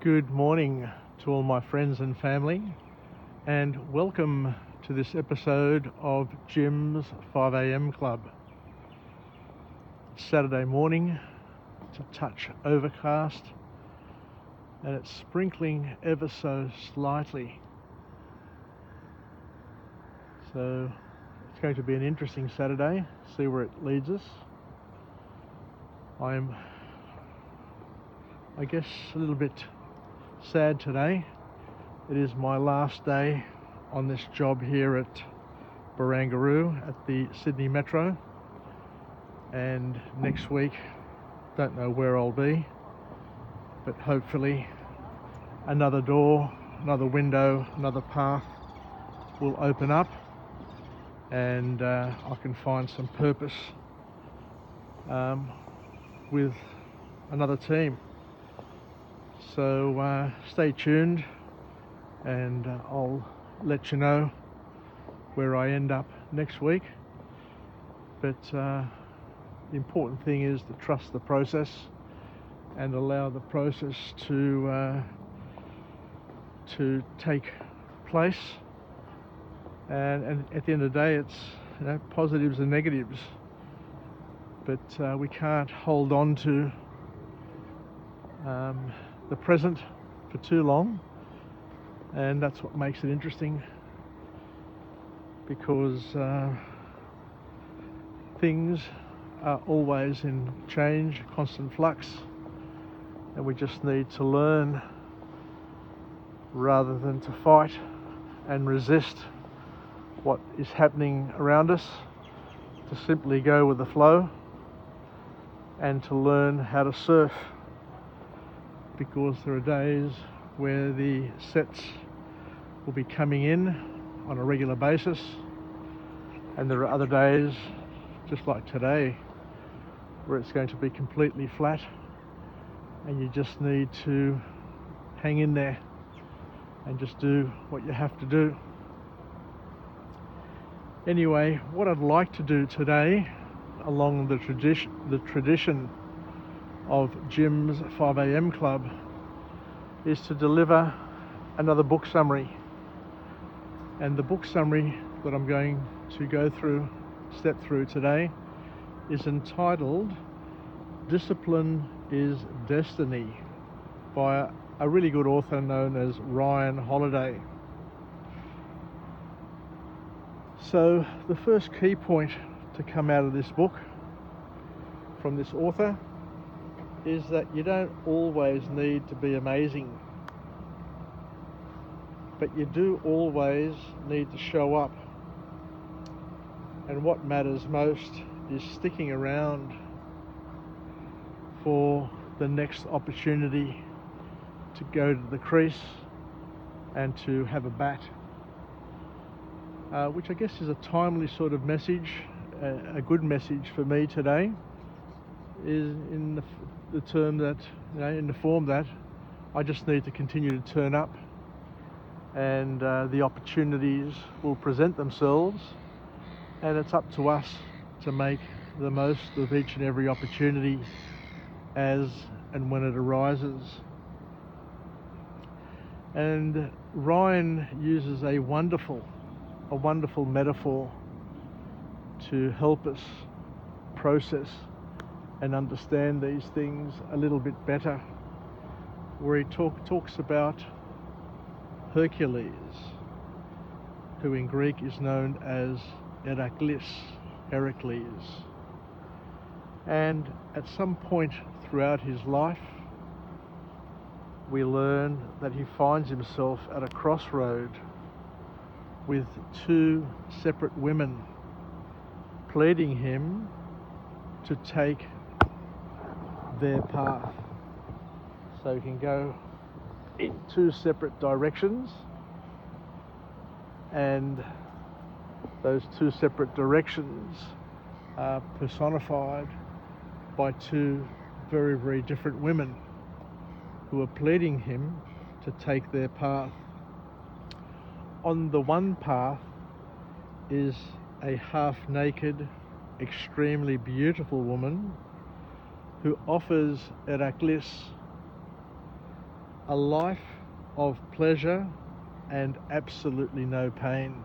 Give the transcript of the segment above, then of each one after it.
Good morning to all my friends and family, and welcome to this episode of Jim's 5am Club. It's Saturday morning, it's a touch overcast, and it's sprinkling ever so slightly. So it's going to be an interesting Saturday, see where it leads us. I'm, I guess, a little bit sad today. It is my last day on this job here at Barangaroo at the Sydney Metro, and next week don't know where I'll be, but hopefully another door, another window, another path will open up, and I can find some purpose with another team. So stay tuned, and I'll let you know where I end up next week. But the important thing is to trust the process and allow the process to take place. And at the end of the day, it's positives and negatives. But we can't hold on to the present for too long, and that's what makes it interesting, because things are always in change, constant flux, and we just need to learn rather than to fight and resist what is happening around us, to simply go with the flow and to learn how to surf. Because there are days where the sets will be coming in on a regular basis, and there are other days, just like today, where it's going to be completely flat, and you just need to hang in there and just do what you have to do. Anyway, what I'd like to do today, along the tradition of Jim's 5am Club, is to deliver another book summary. And the book summary that I'm going to step through today is entitled Discipline is Destiny, by a really good author known as Ryan Holiday. So the first key point to come out of this book from this author is that you don't always need to be amazing, but you do always need to show up. And what matters most is sticking around for the next opportunity to go to the crease and to have a bat, which I guess is a timely sort of message. A good message for me today is in the term that, in the form that I just need to continue to turn up, and the opportunities will present themselves, and it's up to us to make the most of each and every opportunity as and when it arises. And Ryan uses a wonderful metaphor to help us process and understand these things a little bit better, where he talks about Hercules, who in Greek is known as Heracles. And at some point throughout his life, we learn that he finds himself at a crossroad with two separate women pleading him to take their path. So he can go in two separate directions, and those two separate directions are personified by two very, very different women who are pleading him to take their path. On the one path is a half-naked, extremely beautiful woman who offers Heracles a life of pleasure and absolutely no pain.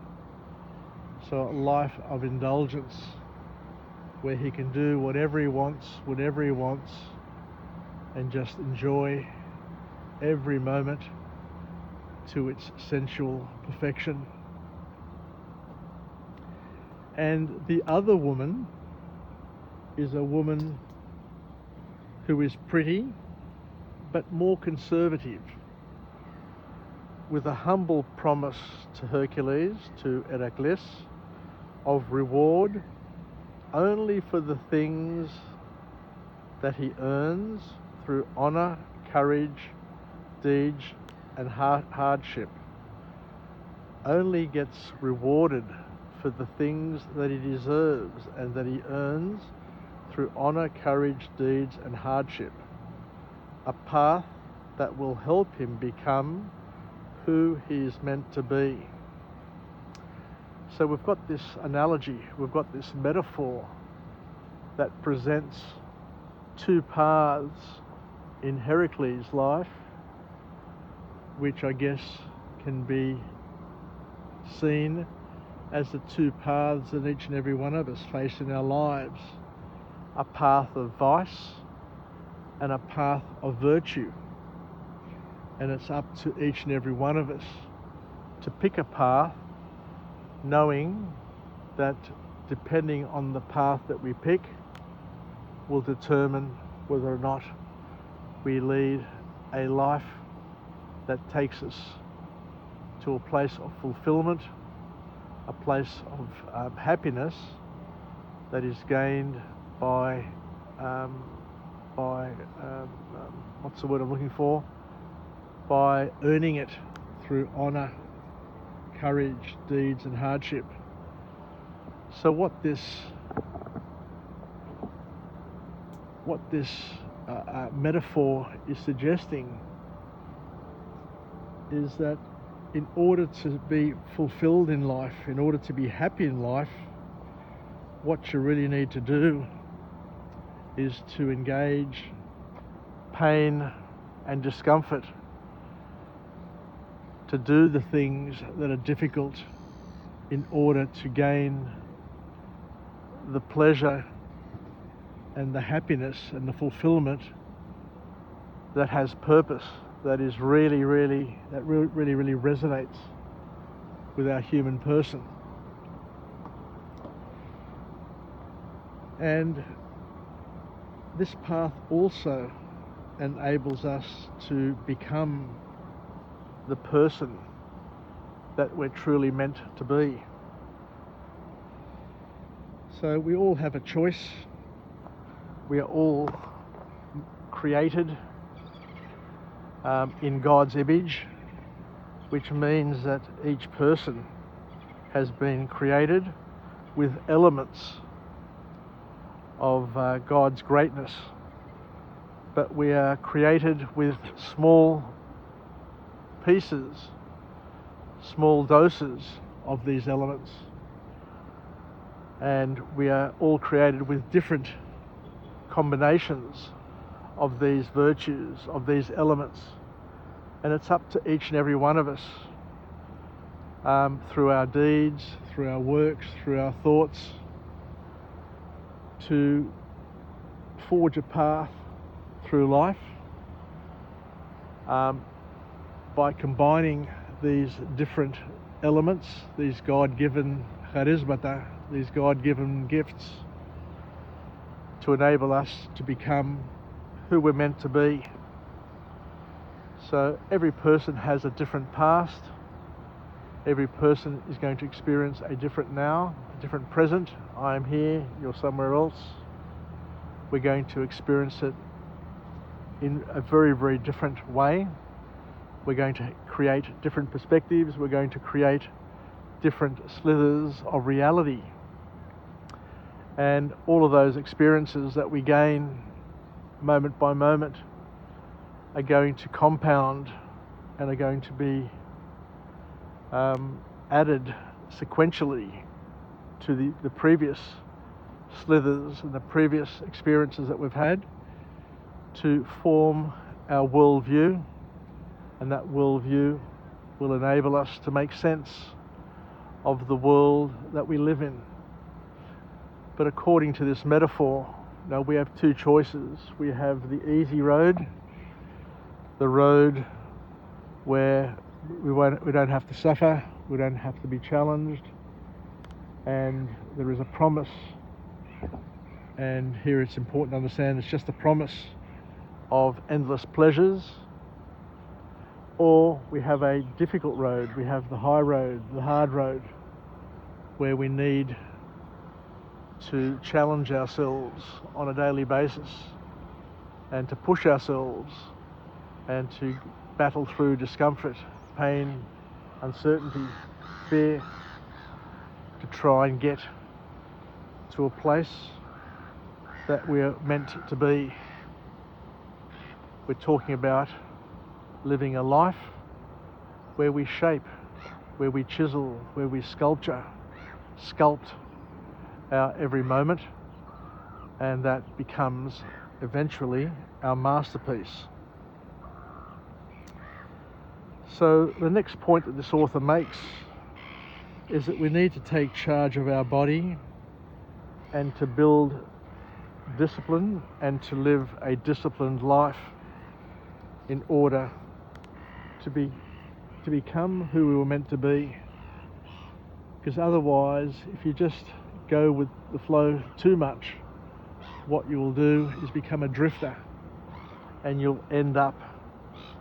So a life of indulgence where he can do whatever he wants, whenever he wants, and just enjoy every moment to its sensual perfection. And the other woman is a woman who is pretty but more conservative, with a humble promise to Hercules, to Heracles, of reward only for the things that he earns through honour, courage, deeds and hardship. Only gets rewarded for the things that he deserves and that he earns through honour, courage, deeds and hardship. A path that will help him become who he is meant to be. So we've got this analogy, we've got this metaphor that presents two paths in Heracles' life, which I guess can be seen as the two paths that each and every one of us face in our lives. A path of vice and a path of virtue. And it's up to each and every one of us to pick a path, knowing that depending on the path that we pick will determine whether or not we lead a life that takes us to a place of fulfillment, a place of happiness that is gained by what's the word I'm looking for? By earning it through honour, courage, deeds and hardship. So what this metaphor is suggesting is that in order to be fulfilled in life, in order to be happy in life, what you really need to do is to engage pain and discomfort, to do the things that are difficult in order to gain the pleasure and the happiness and the fulfillment that has purpose, that is really resonates with our human person. And this path also enables us to become the person that we're truly meant to be. So we all have a choice. We are all created in God's image, which means that each person has been created with elements of God's greatness, but we are created with small pieces, small doses of these elements, and we are all created with different combinations of these virtues, of these elements, and it's up to each and every one of us through our deeds, through our works, through our thoughts, to forge a path through life by combining these different elements, these God-given charismata, these God-given gifts, to enable us to become who we're meant to be. So every person has a different past. Every person is going to experience a different now, a different present. I am here, you're somewhere else. We're going to experience it in a very different way. We're going to create different perspectives. We're going to create different slithers of reality. And all of those experiences that we gain moment by moment are going to compound and are going to be added sequentially to the previous slithers and the previous experiences that we've had to form our worldview And that worldview will enable us to make sense of the world that we live in. But according to this metaphor, now we have two choices. We have the easy road, the road where we don't have to suffer, we don't have to be challenged, and there is a promise. And here it's important to understand it's just a promise of endless pleasures. Or we have a difficult road, we have the high road, the hard road, where we need to challenge ourselves on a daily basis and to push ourselves and to battle through discomfort, pain, uncertainty, fear, to try and get to a place that we're meant to be. We're talking about living a life where we shape, where we chisel, where we sculpt our every moment, and that becomes eventually our masterpiece. So the next point that this author makes is that we need to take charge of our body and to build discipline and to live a disciplined life in order to become who we were meant to be. Because otherwise, if you just go with the flow too much, what you will do is become a drifter, and you'll end up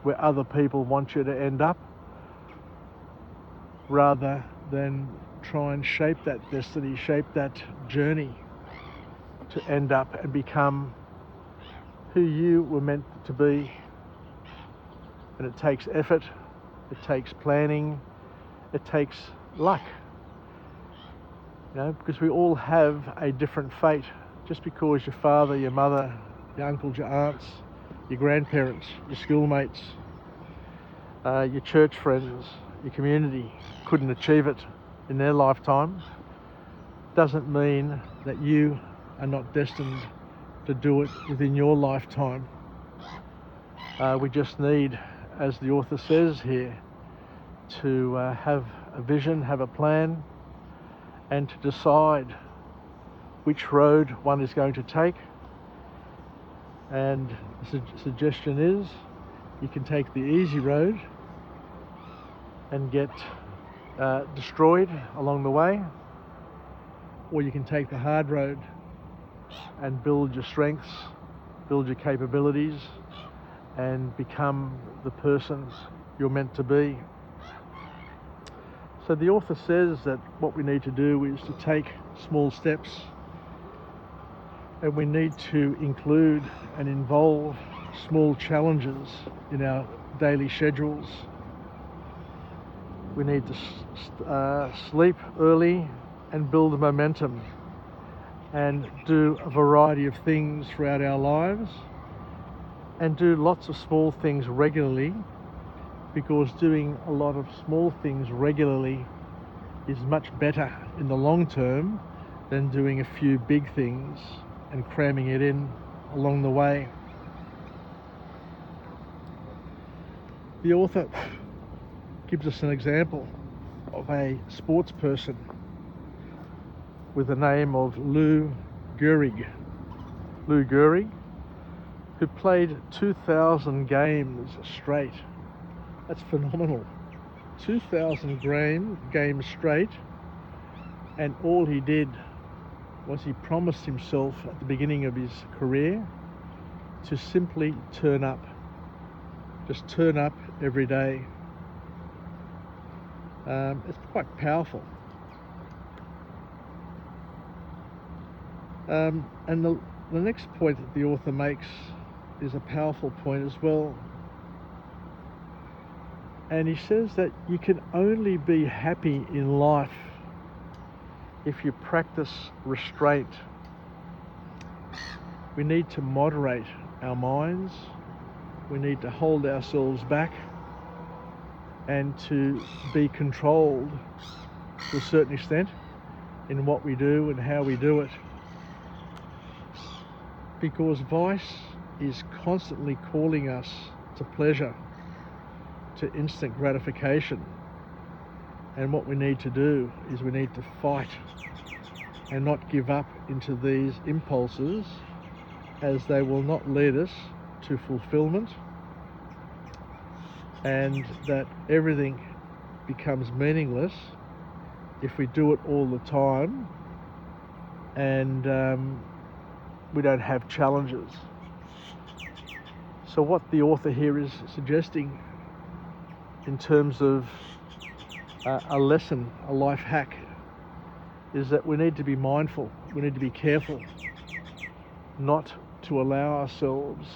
where other people want you to end up, rather than try and shape that destiny, shape that journey to end up and become who you were meant to be. And it takes effort, it takes planning, it takes luck. Because we all have a different fate. Just because your father, your mother, your uncles, your aunts, your grandparents, your schoolmates, your church friends, your community couldn't achieve it in their lifetime, doesn't mean that you are not destined to do it within your lifetime. We just need, as the author says here, to have a vision, have a plan, and to decide which road one is going to take. And the suggestion is you can take the easy road and get destroyed along the way, or you can take the hard road and build your strengths, build your capabilities, and become the person you're meant to be. So the author says that what we need to do is to take small steps, and we need to include and involve small challenges in our daily schedules. We need to sleep early and build momentum and do a variety of things throughout our lives, and do lots of small things regularly, because doing a lot of small things regularly is much better in the long term than doing a few big things and cramming it in along the way. The author gives us an example of a sports person with the name of Lou Gehrig. Lou Gehrig, who played 2,000 games straight. That's phenomenal. 2,000 games straight, and all he did was he promised himself at the beginning of his career to simply turn up. Just turn up every day. It's quite powerful. And the next point that the author makes is a powerful point as well. And he says that you can only be happy in life if you practice restraint. We need to moderate our minds. We need to hold ourselves back and to be controlled to a certain extent in what we do and how we do it. Because vice is constantly calling us to pleasure. to instant gratification. And what we need to do is we need to fight and not give up into these impulses, as they will not lead us to fulfillment, and that everything becomes meaningless if we do it all the time and we don't have challenges. So what the author here is suggesting in terms of a lesson, a life hack, is that we need to be mindful, we need to be careful not to allow ourselves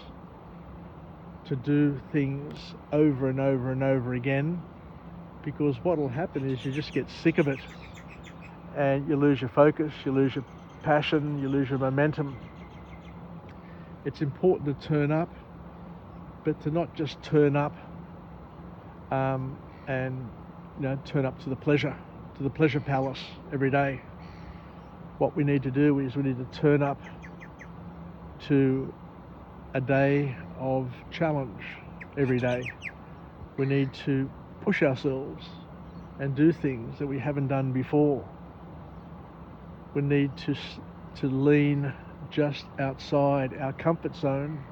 to do things over and over and over again, because what will happen is you just get sick of it and you lose your focus, you lose your passion, you lose your momentum. It's important to turn up, but to not just turn up and turn up to the pleasure palace every day. What we need to do is we need to turn up to a day of challenge every day. We need to push ourselves and do things that we haven't done before. We need to lean just outside our comfort zone,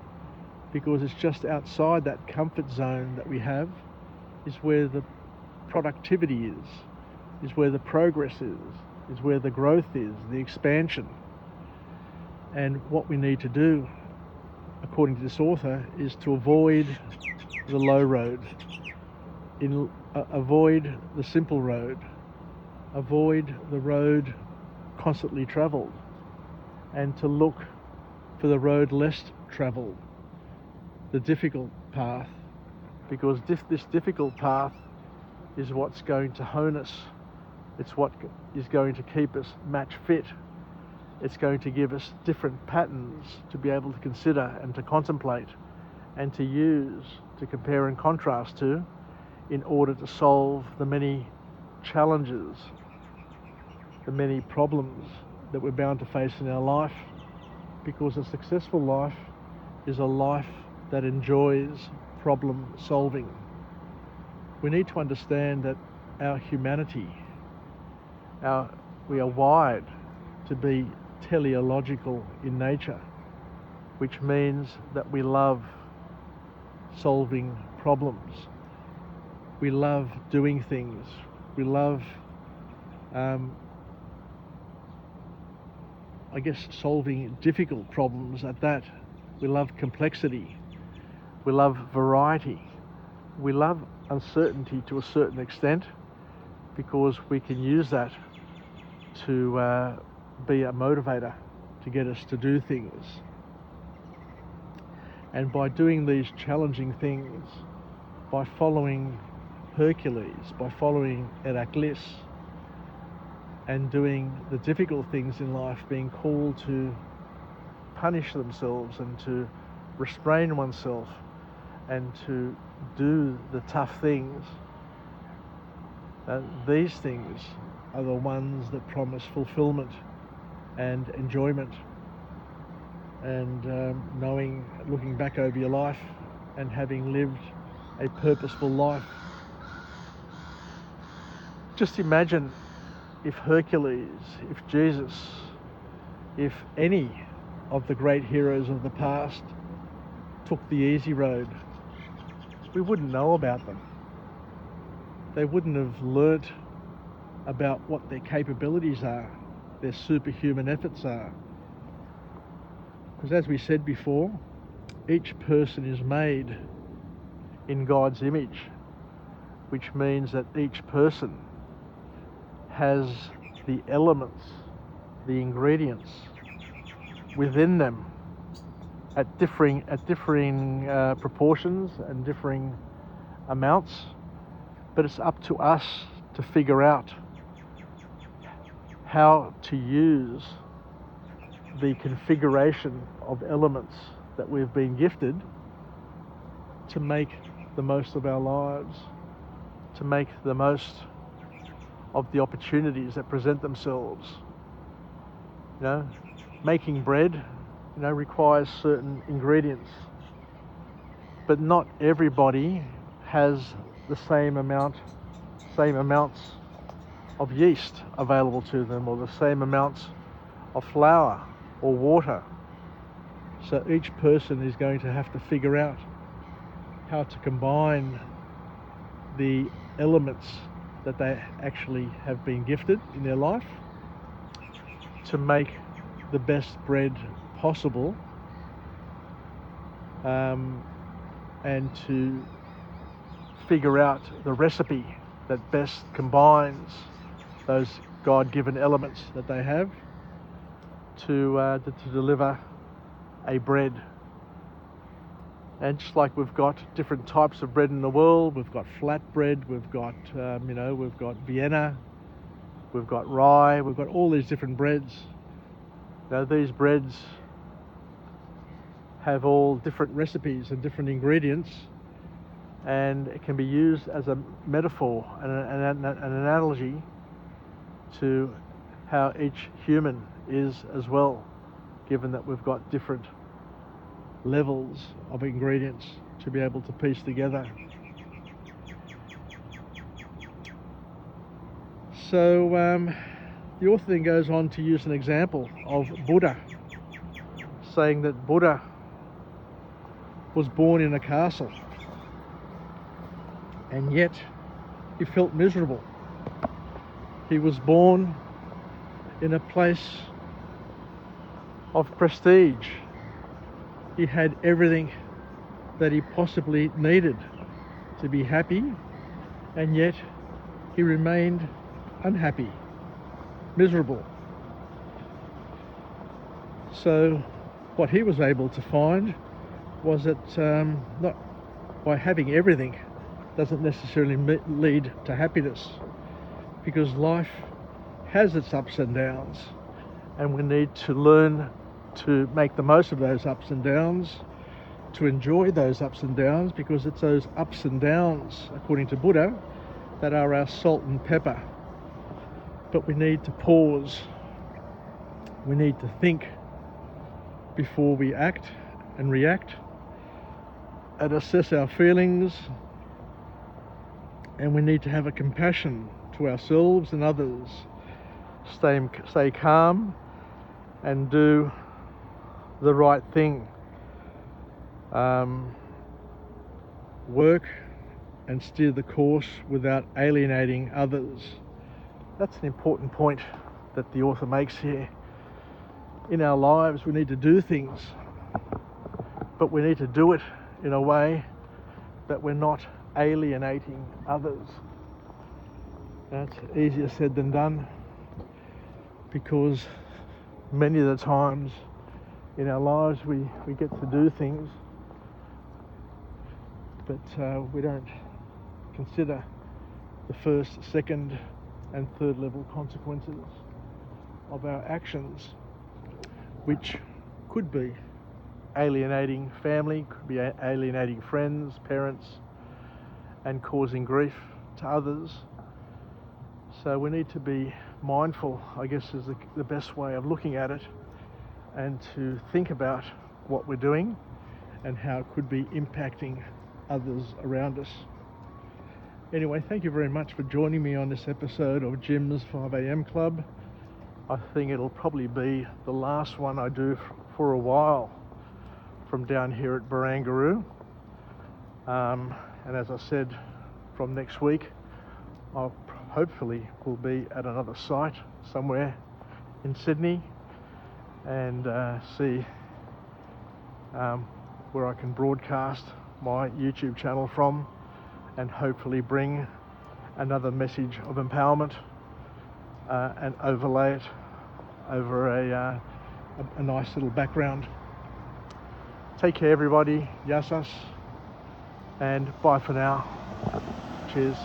because it's just outside that comfort zone that we have is where the productivity is where the progress is where the growth is, the expansion. And what we need to do, according to this author, is to avoid the low road, avoid the simple road, avoid the road constantly travelled, and to look for the road less travelled, the difficult path, because this difficult path is what's going to hone us. It's what is going to keep us match fit. It's going to give us different patterns to be able to consider and to contemplate and to use, to compare and contrast to, in order to solve the many challenges, the many problems that we're bound to face in our life. Because a successful life is a life that enjoys problem solving. We need to understand that our humanity, we are wired to be teleological in nature, which means that we love solving problems. We love doing things. We love, solving difficult problems at that. We love complexity. We love variety. We love uncertainty to a certain extent, because we can use that to be a motivator to get us to do things. And by doing these challenging things, by following Hercules, by following Heraclius, and doing the difficult things in life, being called to punish themselves and to restrain oneself and to do the tough things, these things are the ones that promise fulfillment and enjoyment, and looking back over your life and having lived a purposeful life. Just imagine if Hercules, if Jesus, if any of the great heroes of the past took the easy road. We wouldn't know about them. They wouldn't have learnt about what their capabilities are, their superhuman efforts are. Because as we said before, each person is made in God's image, which means that each person has the elements, the ingredients within them at differing proportions and differing amounts, but it's up to us to figure out how to use the configuration of elements that we've been gifted to make the most of our lives, to make the most of the opportunities that present themselves. Making bread, requires certain ingredients, but not everybody has the same amounts of yeast available to them, or the same amounts of flour or water. So each person is going to have to figure out how to combine the elements that they actually have been gifted in their life to make the best bread possible, and to figure out the recipe that best combines those God-given elements that they have to deliver a bread. And just like we've got different types of bread in the world, we've got flat bread, we've got we've got Vienna, we've got rye, we've got all these different breads. Now these breads have all different recipes and different ingredients, and it can be used as a metaphor and an analogy to how each human is as well, given that we've got different levels of ingredients to be able to piece together. So the author then goes on to use an example of Buddha, saying that Buddha was born in a castle, and yet he felt miserable. He was born in a place of prestige. He had everything that he possibly needed to be happy, and yet he remained unhappy, miserable. So what he was able to find was that not by having everything doesn't necessarily lead to happiness, because life has its ups and downs, and we need to learn to make the most of those ups and downs, to enjoy those ups and downs, because it's those ups and downs, according to Buddha, that are our salt and pepper. But we need to pause. We need to think before we act and react, and assess our feelings, and we need to have a compassion to ourselves and others. Stay calm and do the right thing. Work and steer the course without alienating others. That's an important point that the author makes here. In our lives, we need to do things, but we need to do it in a way that we're not alienating others. That's easier said than done, because many of the times in our lives we get to do things, but we don't consider the first, second and third level consequences of our actions, which could be alienating family, could be alienating friends, parents, and causing grief to others. So we need to be mindful, I guess, is the best way of looking at it, and to think about what we're doing and how it could be impacting others around us. Anyway, thank you very much for joining me on this episode of Jim's 5am Club. I think it'll probably be the last one I do for a while from down here at Barangaroo. And as I said, from next week, I'll hopefully will be at another site somewhere in Sydney, and see where I can broadcast my YouTube channel from, and hopefully bring another message of empowerment and overlay it over a nice little background. Take care, everybody. Yasas, and bye for now. Cheers.